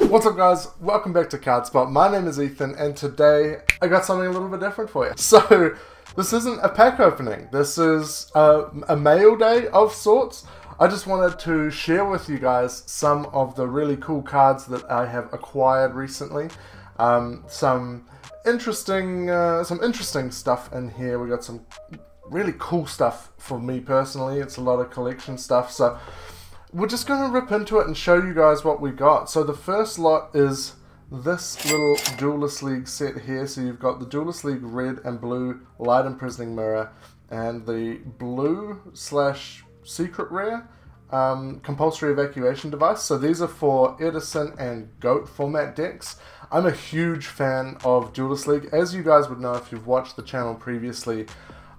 What's up guys, welcome back to CardSpot. My name is Ethan and today I got something a little bit different for you. So this isn't a pack opening, this is a mail day of sorts. I just wanted to share with you guys some of the really cool cards that I have acquired recently. Some interesting stuff in here. We got some really cool stuff for me personally. It's a lot of collection stuff, so we're just going to rip into it and show you guys what we got. So the first lot is this little Duelist League set here. So you've got the Duelist League red and blue light imprisoning mirror and the blue / secret rare compulsory evacuation device. So these are for Edison and GOAT format decks. I'm a huge fan of Duelist League. As you guys would know if you've watched the channel previously,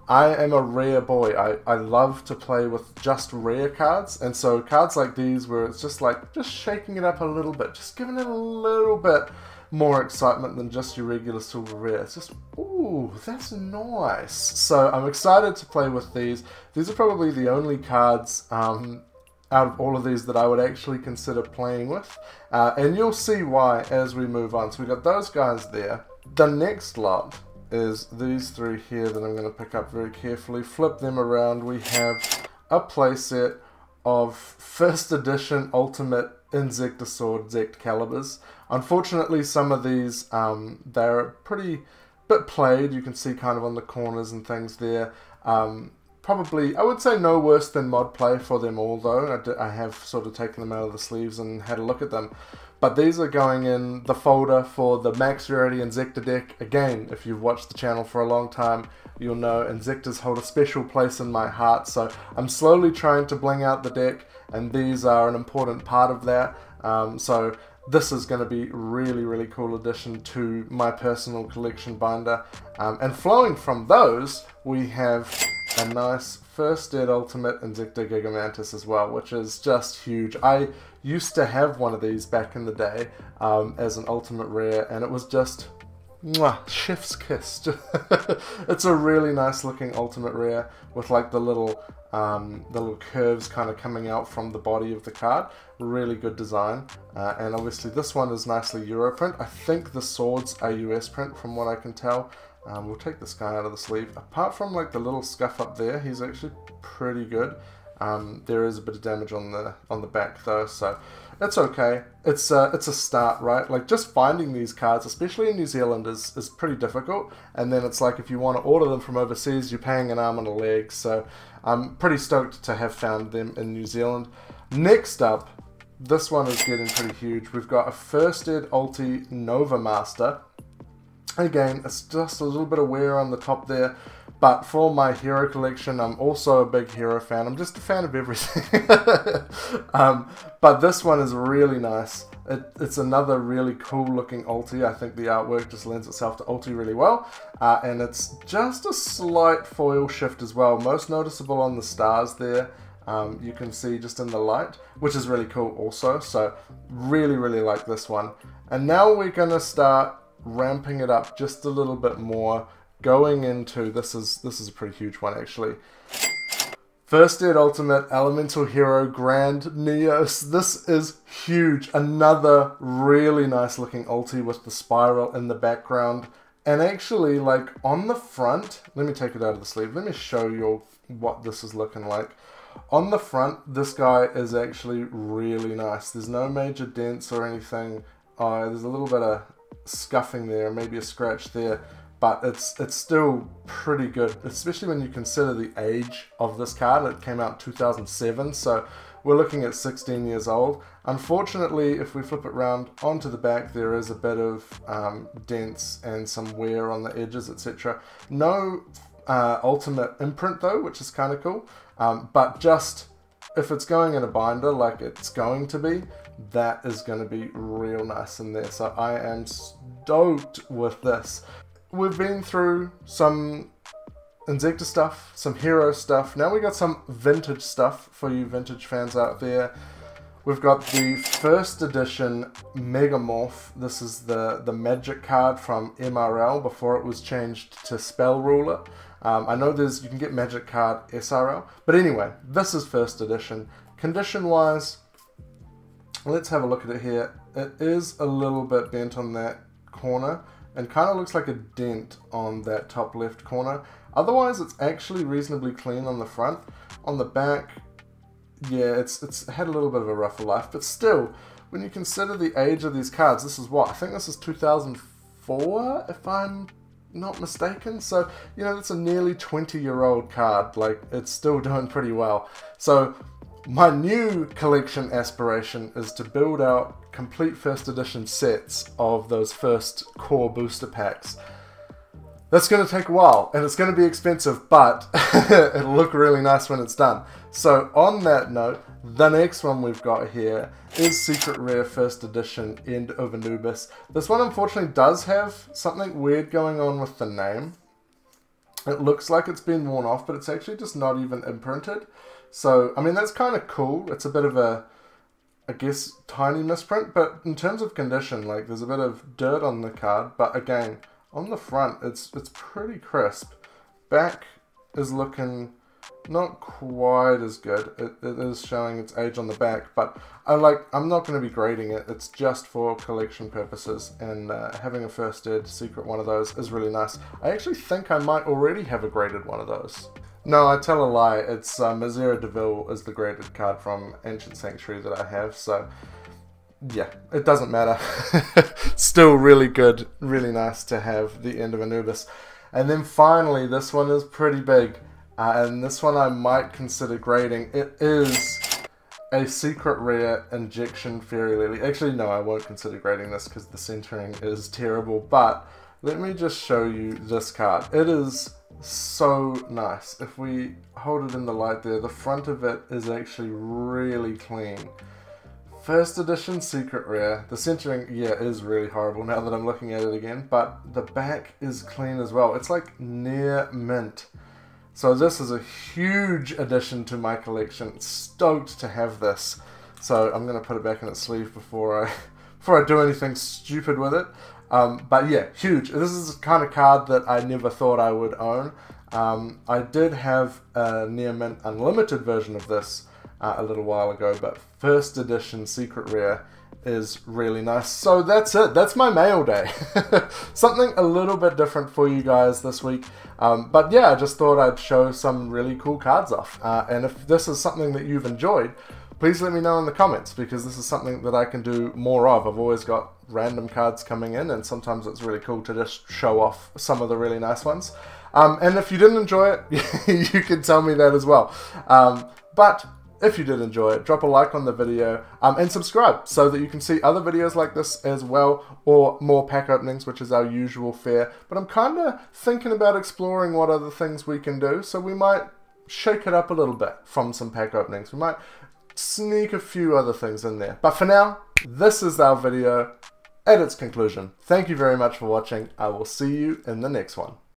I am a rare boy. I love to play with just rare cards, and so cards like these where it's just like shaking it up a little bit, just giving it a little bit more excitement than just your regular silver rare. It's just, ooh, that's nice. So I'm excited to play with these. These are probably the only cards out of all of these that I would actually consider playing with, and you'll see why as we move on. So we got those guys there. The next lot is these three here that I'm going to pick up very carefully. Flip them around. We have a playset of first edition Ultimate Inzektor Sword Zect Calibers. Unfortunately, some of these they're pretty bit played. You can see kind of on the corners and things there. Probably, I would say no worse than mod play for them all though. I have sort of taken them out of the sleeves and had a look at them. But these are going in the folder for the Max Rarity Inzektor deck. Again, if you've watched the channel for a long time, you'll know Inzektors hold a special place in my heart. So I'm slowly trying to bling out the deck, and these are an important part of that. So this is going to be really, really cool addition to my personal collection binder. And flowing from those, we have a nice First Ed Ultimate Inzektor Gigamantis as well, which is just huge. I used to have one of these back in the day as an ultimate rare, and it was just mwah, chef's kiss. It's a really nice looking ultimate rare with like the little curves kind of coming out from the body of the card. Really good design, and obviously this one is nicely Euro print. I think the swords are US print from what I can tell. We'll take this guy out of the sleeve. Apart from like the little scuff up there, he's actually pretty good. There is a bit of damage on the back though, so it's okay. It's a start, right? Like just finding these cards, especially in New Zealand, is pretty difficult. And then it's like if you want to order them from overseas, you're paying an arm and a leg. So I'm pretty stoked to have found them in New Zealand. Next up, this one is getting pretty huge. We've got a First Ed Ulti Nova Master. Again, it's just a little bit of wear on the top there, but for my hero collection, I'm also a big hero fan. I'm just a fan of everything. But this one is really nice. It's another really cool looking ulti. I think the artwork just lends itself to ulti really well, and it's just a slight foil shift as well, most noticeable on the stars there. You can see just in the light, which is really cool also. So really, really like this one. And now we're gonna start ramping it up just a little bit more, going into this is a pretty huge one actually. First Ed Ultimate Elemental Hero Grand Neos. This is huge. Another really nice looking ulti with the spiral in the background, and actually like on the front, let me take it out of the sleeve, let me show you what this is looking like. On the front, this guy is actually really nice. There's no major dents or anything. There's a little bit of scuffing there, maybe a scratch there, but it's still pretty good, especially when you consider the age of this card. It came out in 2007, so we're looking at 16 years old. Unfortunately, if we flip it around onto the back, there is a bit of dents and some wear on the edges, etc. No ultimate imprint though, which is kind of cool, but just if it's going in a binder like it's going to be, that is going to be real nice in there. So I am stoked with this. We've been through some Inzektor stuff, some hero stuff. Now we got some vintage stuff for you vintage fans out there. We've got the first edition Megamorph. This is the magic card from MRL before it was changed to Spell Ruler. I know you can get magic card SRL, but anyway, this is first edition. Condition wise, let's have a look at it here. It is a little bit bent on that corner and kind of looks like a dent on that top left corner. Otherwise, it's actually reasonably clean on the front. On the back, yeah, it's had a little bit of a rougher life, but still, when you consider the age of these cards, this is what? I think this is 2004, if I'm not mistaken. So, you know, it's a nearly 20-year-old card. Like, it's still doing pretty well. So, my new collection aspiration is to build out complete first edition sets of those first core booster packs. That's going to take a while, and it's going to be expensive, but it'll look really nice when it's done. So on that note, the next one we've got here is Secret Rare First Edition End of Anubis. This one unfortunately does have something weird going on with the name. It looks like it's been worn off, but it's actually just not even imprinted. So, I mean, that's kind of cool. It's a bit of a, I guess, tiny misprint, but in terms of condition, like, there's a bit of dirt on the card, but again, on the front, it's pretty crisp. Back is looking not quite as good. It is showing its age on the back, but I'm not going to be grading it. It's just for collection purposes, and having a first ed secret one of those is really nice. I actually think I might already have a graded one of those. No, I tell a lie. It's Mazera Deville is the graded card from Ancient Sanctuary that I have, so yeah, it doesn't matter. Still really good, really nice to have the End of Anubis. And then finally, this one is pretty big, and this one I might consider grading. It is a Secret Rare Injection Fairy Lily. Actually, no, I won't consider grading this because the centering is terrible, but let me just show you this card. It is so nice. If we hold it in the light there, the front of it is actually really clean. First edition Secret Rare. The centering, yeah, is really horrible now that I'm looking at it again, but the back is clean as well. It's like near mint. So this is a huge addition to my collection. Stoked to have this. So I'm going to put it back in its sleeve before I do anything stupid with it. But yeah, huge. This is the kind of card that I never thought I would own. I did have a near mint unlimited version of this a little while ago, but first edition Secret Rare is really nice. So that's it. That's my mail day. Something a little bit different for you guys this week. But yeah, I just thought I'd show some really cool cards off. And if this is something that you've enjoyed, please let me know in the comments, because this is something that I can do more of. I've always got random cards coming in, and sometimes it's really cool to just show off some of the really nice ones. And if you didn't enjoy it, you can tell me that as well. But if you did enjoy it, drop a like on the video and subscribe so that you can see other videos like this as well, or more pack openings, which is our usual fare. But I'm kind of thinking about exploring what other things we can do, so we might shake it up a little bit from some pack openings. We might sneak a few other things in there. But for now, this is our video at its conclusion. Thank you very much for watching. I will see you in the next one.